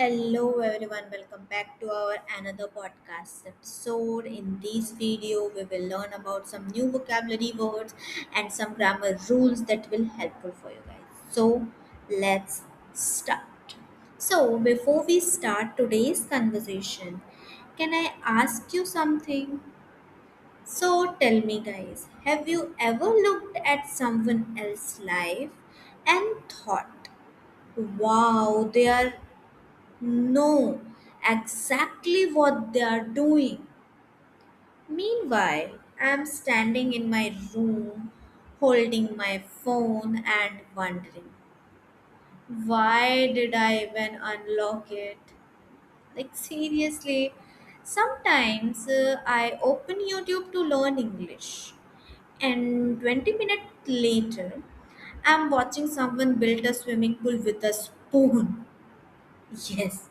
Hello everyone, welcome back to our another podcast episode. In this video, we will learn about some new vocabulary words and some grammar rules that will helpful for you guys. So, let's start. So, before we start today's conversation, can I ask you something? So, tell me guys, have you ever looked at someone else's life and thought, wow, they are know exactly what they are doing. Meanwhile, I am standing in my room holding my phone and wondering, why did I even unlock it? Like, seriously, sometimes I open YouTube to learn English, and 20 minutes later, I'm watching someone build a swimming pool with a spoon. Yes,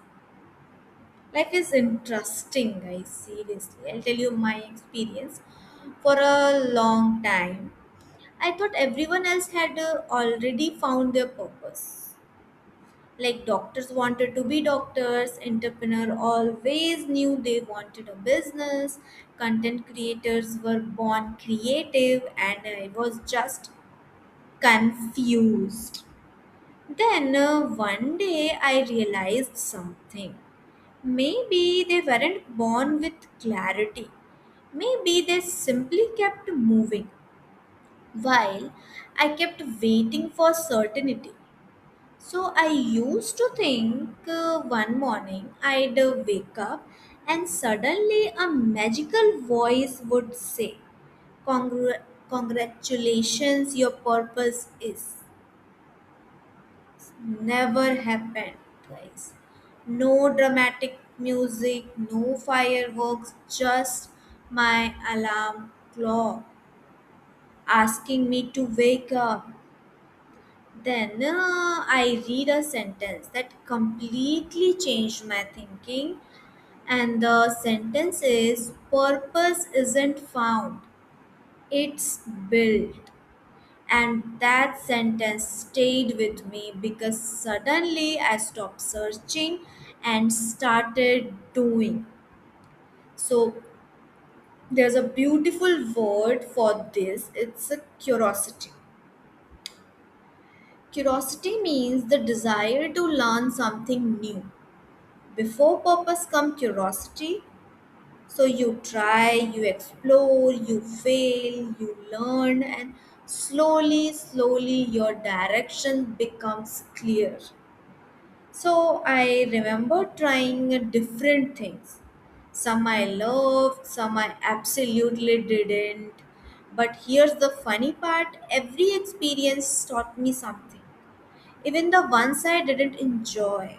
life is interesting, guys. Seriously, I'll tell you my experience. For a long time, I thought everyone else had already found their purpose. Like doctors wanted to be doctors, entrepreneur always knew they wanted a business, content creators were born creative, and I was just confused. Then one day I realized something. Maybe they weren't born with clarity. Maybe they simply kept moving while I kept waiting for certainty. So I used to think one morning I'd wake up and suddenly a magical voice would say, Congratulations, your purpose is. Never happened, guys. No dramatic music, no fireworks, just my alarm clock asking me to wake up. Then I read a sentence that completely changed my thinking, and the sentence is purpose isn't found, it's built. And that sentence stayed with me because suddenly I stopped searching and started doing. So there's a beautiful word for this, it's a curiosity. Curiosity means the desire to learn something new. Before purpose come curiosity. So you try, you explore, you fail, you learn, and slowly your direction becomes clear. So I remember trying different things. Some I loved, some I absolutely didn't. But here's the funny part, every experience taught me something, even the ones I didn't enjoy.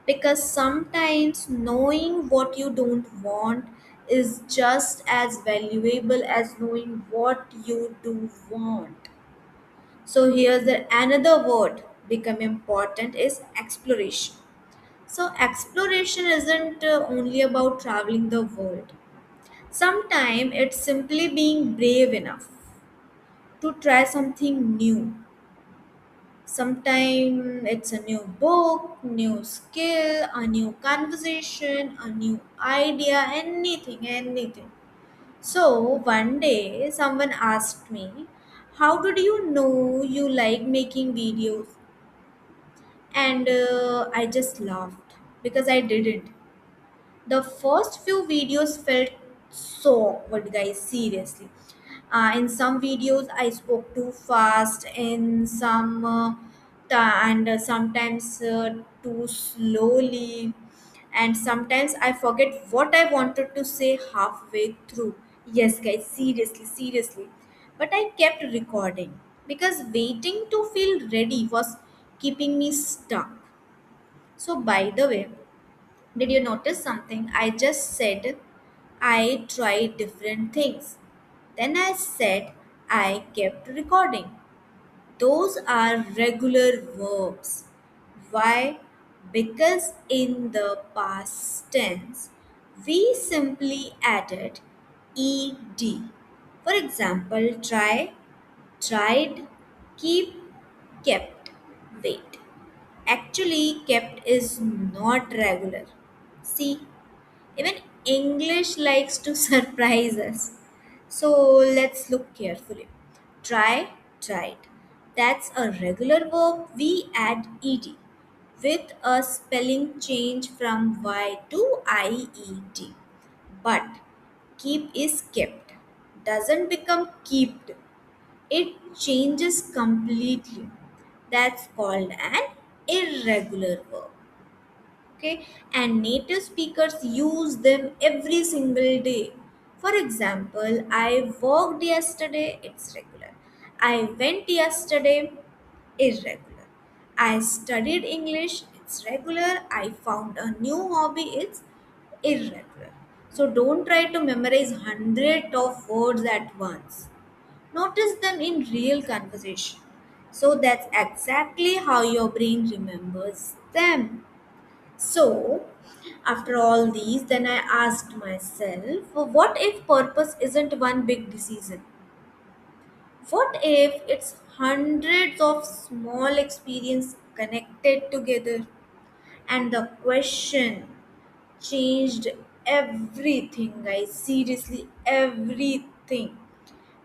Because sometimes knowing what you don't want is just as valuable as knowing what you do want. So here's another word become important is exploration. So exploration isn't only about traveling the world. Sometimes it's simply being brave enough to try something new. Sometimes it's a new book, new skill, a new conversation, a new idea, anything. So one day someone asked me, how did you know you like making videos? And I just laughed because I didn't. The first few videos felt so awkward, guys, seriously. In some videos I spoke too fast, in some and sometimes too slowly, and sometimes I forget what I wanted to say halfway through. Yes guys, seriously, but I kept recording because waiting to feel ready was keeping me stuck. So by the way, did you notice something? I just said I tried different things. Then I said I kept recording. Those are regular verbs. Why? Because in the past tense, we simply added ed. For example, try, tried, keep, kept, wait. actually kept is not regular. See, even English likes to surprise us. So let's look carefully. Try, tried. That's a regular verb. We add ed with a spelling change from y to ied. But keep is kept. Doesn't become kept. It changes completely. That's called an irregular verb. Okay, and native speakers use them every single day. For example, I walked yesterday, it's regular. I went yesterday, irregular. I studied English, it's regular. I found a new hobby, it's irregular. So don't try to memorize hundreds of words at once. Notice them in real conversation. So that's exactly how your brain remembers them. So, after all these, then I asked myself, what if purpose isn't one big decision? What if it's hundreds of small experiences connected together? And the question changed everything, guys. Seriously, everything.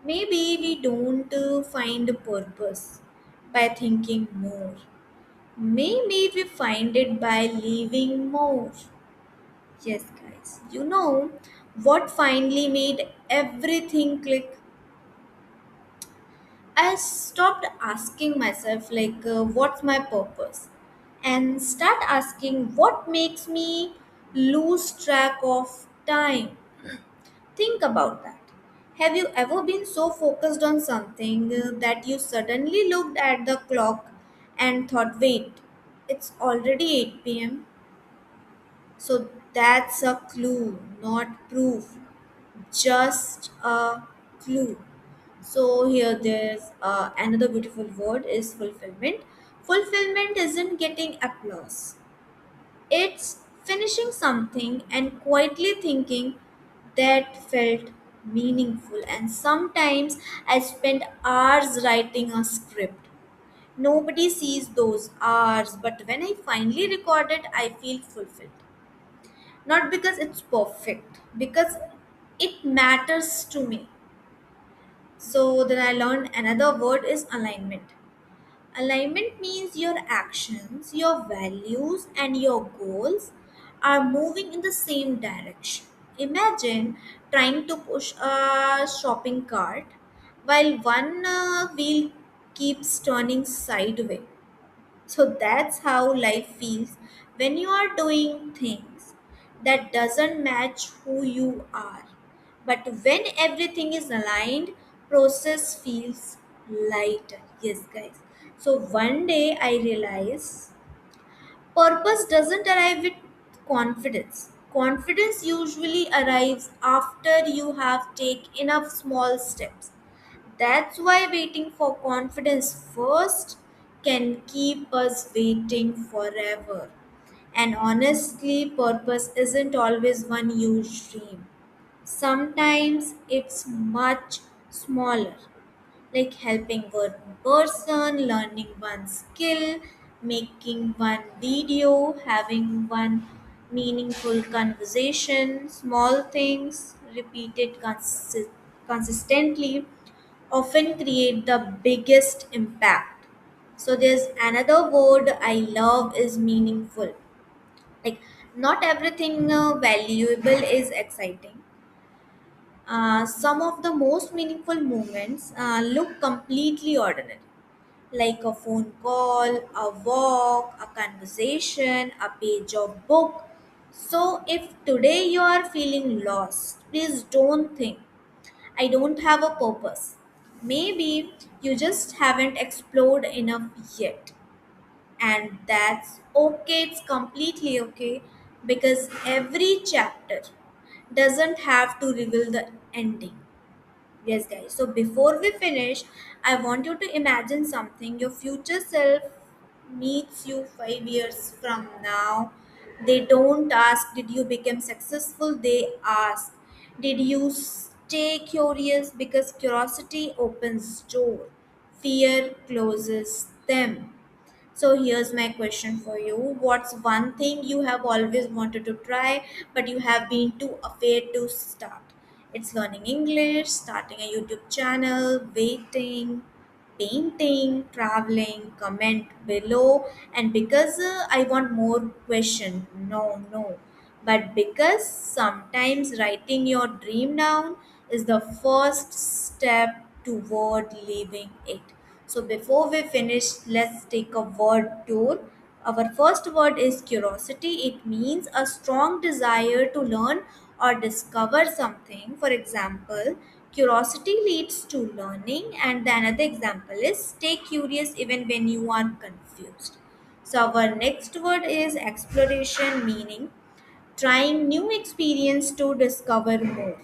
Maybe we don't find a purpose by thinking more. Maybe we find it by living more. Yes, guys. You know what finally made everything click? I stopped asking myself, like, what's my purpose? And start asking, what makes me lose track of time? Think about that. Have you ever been so focused on something that you suddenly looked at the clock and thought, wait, it's already 8 p.m.? So that's a clue, not proof, just a clue. So here there's another beautiful word is fulfillment. Fulfillment isn't getting applause. It's finishing something and quietly thinking that felt meaningful. And sometimes I spend hours writing a script. Nobody sees those hours, but when I finally record it, I feel fulfilled. Not because it's perfect, because it matters to me. So then I learned another word is alignment. Alignment means your actions, your values, and your goals are moving in the same direction. Imagine trying to push a shopping cart while one wheel keeps turning sideways. So that's how life feels when you are doing things that doesn't match who you are. But when everything is aligned, process feels lighter. Yes, guys. So one day I realized purpose doesn't arrive with confidence. Confidence usually arrives after you have taken enough small steps. That's why waiting for confidence first can keep us waiting forever. And honestly, purpose isn't always one huge dream. Sometimes it's much smaller, like helping one person, learning one skill, making one video, having one meaningful conversation, small things repeated consistently often create the biggest impact. So there's another word I love is meaningful. Like not everything valuable is exciting. Some of the most meaningful moments look completely ordinary, like a phone call, a walk, a conversation, a page of book. So if today you are feeling lost, please don't think I don't have a purpose. Maybe you just haven't explored enough yet. And that's okay, it's completely okay because every chapter doesn't have to reveal the ending. Yes, guys. So before we finish, I want you to imagine something. Your future self meets you 5 years from now. They don't ask, did you become successful? They ask, did you stay curious? Because curiosity opens door, fear closes them. So here's my question for you. What's one thing you have always wanted to try but you have been too afraid to start? It's learning English, starting a YouTube channel, waiting, painting, traveling. Comment below. And because I want more question, no. But because sometimes writing your dream down is the first step toward leaving it. So before we finish, let's take a word tour. Our first word is curiosity. It means a strong desire to learn or discover something. For example, curiosity leads to learning, and the another example is stay curious even when you are confused. So our next word is exploration, meaning trying new experience to discover more.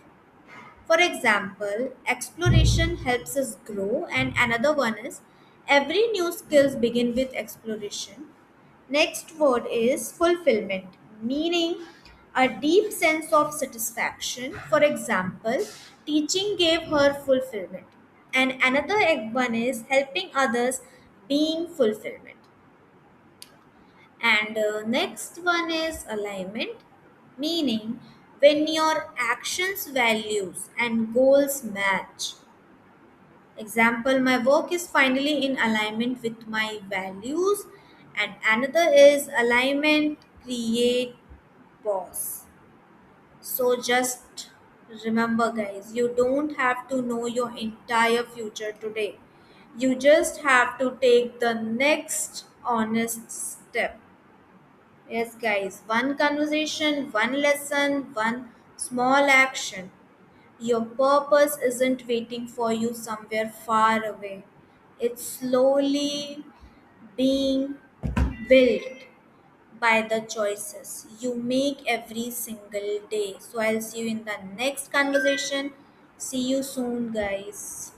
For example, exploration helps us grow, and another one is every new skills begin with exploration. Next word is fulfillment, meaning a deep sense of satisfaction. For example, teaching gave her fulfillment. And another one is helping others, being fulfillment. And next one is alignment, meaning when your actions, values, and goals match. Example, my work is finally in alignment with my values. And another is alignment, create, pause. So just remember, guys, you don't have to know your entire future today. You just have to take the next honest step. Yes, guys, one conversation, one lesson, one small action. Your purpose isn't waiting for you somewhere far away. It's slowly being built by the choices you make every single day. So I'll see you in the next conversation. See you soon, guys.